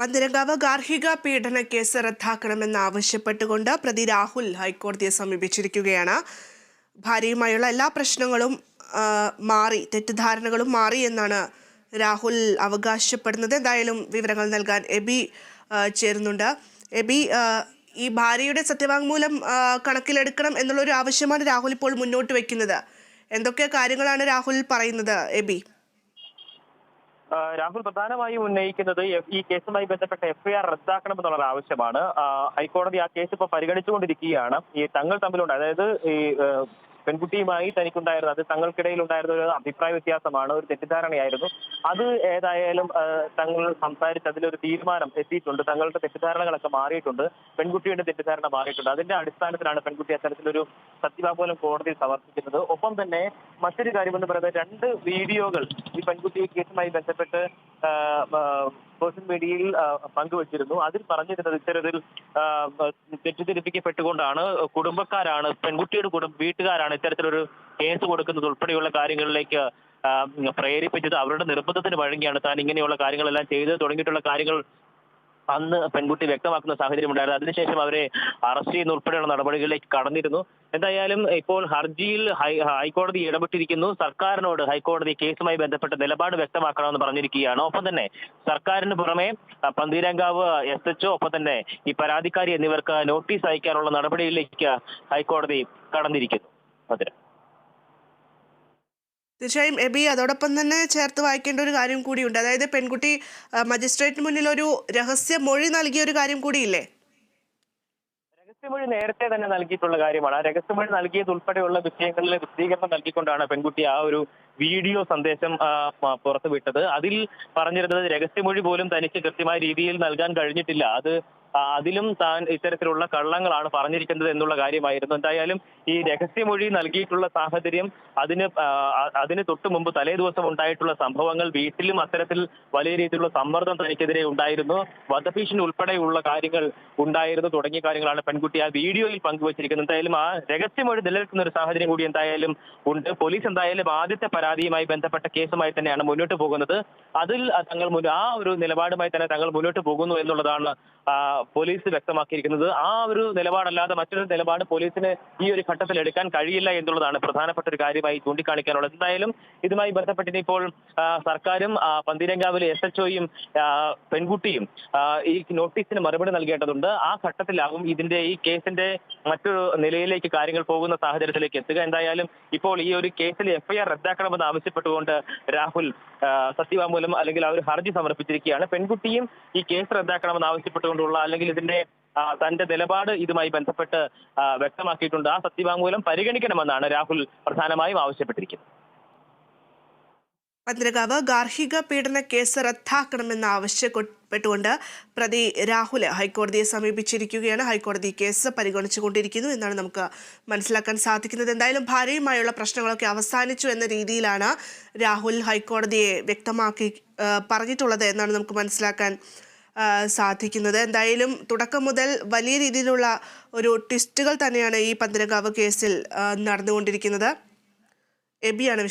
പന്തീരങ്കാവ് ഗാർഹിക പീഡന കേസ് റദ്ദാക്കണമെന്നാവശ്യപ്പെട്ടുകൊണ്ട് പ്രതി രാഹുൽ ഹൈക്കോടതിയെ സമീപിച്ചിരിക്കുകയാണ്. ഭാര്യയുമായുള്ള എല്ലാ പ്രശ്നങ്ങളും മാറി, തെറ്റിദ്ധാരണകളും മാറി എന്നാണ് രാഹുൽ അവകാശപ്പെടുന്നത്. എന്തായാലും വിവരങ്ങൾ നൽകാൻ എബി ചേരുന്നുണ്ട്. എബി, ഈ ഭാര്യയുടെ സത്യവാങ്മൂലം കണക്കിലെടുക്കണം എന്നുള്ളൊരു ആവശ്യമാണ് രാഹുൽ ഇപ്പോൾ മുന്നോട്ട് വെക്കുന്നത്. എന്തൊക്കെ കാര്യങ്ങളാണ് രാഹുൽ പറയുന്നത് എബി? രാഹുൽ പ്രധാനമായും ഉന്നയിക്കുന്നത് ഈ കേസുമായി ബന്ധപ്പെട്ട എഫ്ഐആർ റദ്ദാക്കണമെന്നുള്ള ആവശ്യമാണ്. ഹൈക്കോടതി ആ കേസ് ഇപ്പോൾ പരിഗണിച്ചുകൊണ്ടിരിക്കുകയാണ്. ഈ തങ്ങൾ തമ്മിലുണ്ട്, അതായത് ഈ പെൺകുട്ടിയുമായി തനിക്കുണ്ടായിരുന്നത്, അത് തങ്ങൾക്കിടയിൽ ഉണ്ടായിരുന്ന ഒരു അഭിപ്രായ വ്യത്യാസമാണ്, ഒരു തെറ്റിദ്ധാരണയായിരുന്നു. അത് ഏതായാലും തങ്ങൾ സംസാരിച്ച് അതിലൊരു തീരുമാനം എത്തിയിട്ടുണ്ട്. തങ്ങളുടെ തെറ്റിദ്ധാരണകളൊക്കെ മാറിയിട്ടുണ്ട്, പെൺകുട്ടിയുടെ തെറ്റിദ്ധാരണ മാറിയിട്ടുണ്ട്. അതിന്റെ അടിസ്ഥാനത്തിലാണ് പെൺകുട്ടി അത്തരത്തിലൊരു സത്യവാങ്മൂലം കോടതിയിൽ സമർപ്പിക്കുന്നത്. ഒപ്പം തന്നെ മറ്റൊരു കാര്യമെന്ന് പറയുന്നത് 2 വീഡിയോകൾ ഈ പെൺകുട്ടി കേസുമായി ബന്ധപ്പെട്ട് സോഷ്യൽ മീഡിയയിൽ പങ്കുവച്ചിരുന്നു. അതിൽ പറഞ്ഞിരുന്നത് ഇത്തരത്തിൽ തെറ്റിദ്ധരിപ്പിക്കപ്പെട്ടുകൊണ്ടാണ്, കുടുംബക്കാരാണ്, പെൺകുട്ടിയുടെ വീട്ടുകാരാണ് ഇത്തരത്തിലൊരു കേസ് കൊടുക്കുന്നത് ഉൾപ്പെടെയുള്ള കാര്യങ്ങളിലേക്ക് പ്രേരിപ്പിച്ചത്. അവരുടെ നിർബന്ധത്തിന് വഴങ്ങിയാണ് താൻ ഇങ്ങനെയുള്ള കാര്യങ്ങളെല്ലാം ചെയ്ത് തുടങ്ങിയിട്ടുള്ള കാര്യങ്ങൾ അന്ന് പെൺകുട്ടി വ്യക്തമാക്കുന്ന സാഹചര്യം ഉണ്ടായിരുന്നു. അതിനുശേഷം അവരെ അറസ്റ്റ് ചെയ്യുന്ന ഉൾപ്പെടെയുള്ള നടപടികളിലേക്ക് കടന്നിരുന്നു. എന്തായാലും ഇപ്പോൾ ഹർജിയിൽ ഹൈക്കോടതി ഇടപെട്ടിരിക്കുന്നു. സർക്കാരിനോട് ഹൈക്കോടതി കേസുമായി ബന്ധപ്പെട്ട നിലപാട് വ്യക്തമാക്കണമെന്ന് പറഞ്ഞിരിക്കുകയാണ്. ഒപ്പം തന്നെ സർക്കാരിന് പുറമെ പന്തീരങ്കാവ് SHO, ഒപ്പം തന്നെ ഈ പരാതിക്കാരി എന്നിവർക്ക് നോട്ടീസ് അയക്കാനുള്ള നടപടിയിലേക്ക് ഹൈക്കോടതി കടന്നിരിക്കുന്നു. അതിന് തീർച്ചയായും എബി, അതോടൊപ്പം തന്നെ ചേർത്ത് വായിക്കേണ്ട ഒരു കാര്യം കൂടിയുണ്ട്. അതായത് പെൺകുട്ടി മജിസ്ട്രേറ്റിന് മുന്നിൽ ഒരു രഹസ്യ മൊഴി നൽകിയ ഒരു കാര്യം കൂടിയില്ലേ? രഹസ്യമൊഴി നേരത്തെ തന്നെ നൽകിയിട്ടുള്ള കാര്യമാണ്. ആ രഹസ്യമൊഴി നൽകിയത് ഉൾപ്പെടെയുള്ള വിഷയങ്ങളിലെ വിശദീകരണം നൽകിക്കൊണ്ടാണ് പെൺകുട്ടി ആ ഒരു വീഡിയോ സന്ദേശം പുറത്തുവിട്ടത്. അതിൽ പറഞ്ഞിരുന്നത് രഹസ്യമൊഴി പോലും തനിക്ക് കൃത്യമായ രീതിയിൽ നൽകാൻ കഴിഞ്ഞിട്ടില്ല, അതിലും താൻ ഇത്തരത്തിലുള്ള കള്ളങ്ങളാണ് പറഞ്ഞിരിക്കുന്നത് എന്നുള്ള കാര്യമായിരുന്നു. എന്തായാലും ഈ രഹസ്യമൊഴി നൽകിയിട്ടുള്ള സാഹചര്യം, അതിന് തൊട്ടു മുമ്പ് തലേ ദിവസം ഉണ്ടായിട്ടുള്ള സംഭവങ്ങൾ, വീട്ടിലും അത്തരത്തിൽ വലിയ രീതിയിലുള്ള സമ്മർദ്ദം തനിക്കെതിരെ ഉണ്ടായിരുന്നു, വധഭീഷണി ഉൾപ്പെടെയുള്ള കാര്യങ്ങൾ ഉണ്ടായിരുന്നു, തുടങ്ങിയ കാര്യങ്ങളാണ് പെൺകുട്ടി ആ വീഡിയോയിൽ പങ്കുവച്ചിരിക്കുന്നത്. എന്തായാലും ആ രഹസ്യമൊഴി നിലനിൽക്കുന്ന ഒരു സാഹചര്യം കൂടി എന്തായാലും ഉണ്ട്. പോലീസ് എന്തായാലും ആദ്യത്തെ പരാതിയുമായി ബന്ധപ്പെട്ട കേസുമായി തന്നെയാണ് മുന്നോട്ട് പോകുന്നത്. അതിൽ ആ ഒരു നിലപാടുമായി തന്നെ തങ്ങൾ മുന്നോട്ട് പോകുന്നു എന്നുള്ളതാണ് പോലീസ് വ്യക്തമാക്കിയിരിക്കുന്നത്. ആ ഒരു നിലപാടല്ലാതെ മറ്റൊരു നിലപാട് പോലീസിന് ഈ ഒരു ഘട്ടത്തിൽ എടുക്കാൻ കഴിയില്ല എന്നുള്ളതാണ് പ്രധാനപ്പെട്ട ഒരു കാര്യമായി ചൂണ്ടിക്കാണിക്കാനുള്ളത്. എന്തായാലും ഇതുമായി ബന്ധപ്പെട്ട് ഇപ്പോൾ സർക്കാരും പന്തീരങ്കാവിലെ SHOയും പെൺകുട്ടിയും ഈ നോട്ടീസിന് മറുപടി നൽകേണ്ടതുണ്ട്. ആ ഘട്ടത്തിലാകും ഈ കേസിന്റെ മറ്റൊരു നിലയിലേക്ക് കാര്യങ്ങൾ പോകുന്ന സാഹചര്യത്തിലേക്ക് എത്തുക. എന്തായാലും ഇപ്പോൾ ഈ ഒരു കേസിൽ FIR റദ്ദാക്കണമെന്ന് ആവശ്യപ്പെട്ടുകൊണ്ട് രാഹുൽ സത്യവാങ്മൂലം അല്ലെങ്കിൽ ആ ഒരു ഹർജി സമർപ്പിച്ചിരിക്കുകയാണ്. പെൺകുട്ടിയും ഈ കേസ് റദ്ദാക്കണമെന്ന് ആവശ്യപ്പെട്ടുകൊണ്ടുള്ള, അല്ലെങ്കിൽ തന്റെ നിലപാട് ഇതുമായി ബന്ധപ്പെട്ട് വ്യക്തമാക്കിയിട്ടുണ്ട്. ആ സത്യവാങ്മൂലം പരിഗണിക്കണമെന്നാണ് രാഹുൽ പ്രധാനമായും ആവശ്യപ്പെട്ടിരിക്കുന്നത്. പന്തീരങ്കാവ് ഗാർഹിക പീഡന കേസ് റദ്ദാക്കണമെന്ന് ആവശ്യപ്പെട്ടുകൊണ്ട് പ്രതി രാഹുൽ ഹൈക്കോടതിയെ സമീപിച്ചിരിക്കുകയാണ്. ഹൈക്കോടതി കേസ് പരിഗണിച്ചുകൊണ്ടിരിക്കുന്നു എന്നാണ് നമുക്ക് മനസ്സിലാക്കാൻ സാധിക്കുന്നത്. എന്തായാലും ഭാര്യയുമായുള്ള പ്രശ്നങ്ങളൊക്കെ അവസാനിച്ചു എന്ന രീതിയിലാണ് രാഹുൽ ഹൈക്കോടതിയെ വ്യക്തമാക്കി പറഞ്ഞിട്ടുള്ളത് എന്നാണ് നമുക്ക് മനസ്സിലാക്കാൻ സാധിക്കുന്നത്. എന്തായാലും തുടക്കം മുതൽ വലിയ രീതിയിലുള്ള ഒരു ട്വിസ്റ്റുകൾ തന്നെയാണ് ഈ പന്തീരങ്കാവ് കേസിൽ നടന്നുകൊണ്ടിരിക്കുന്നത്. എബിയാണ്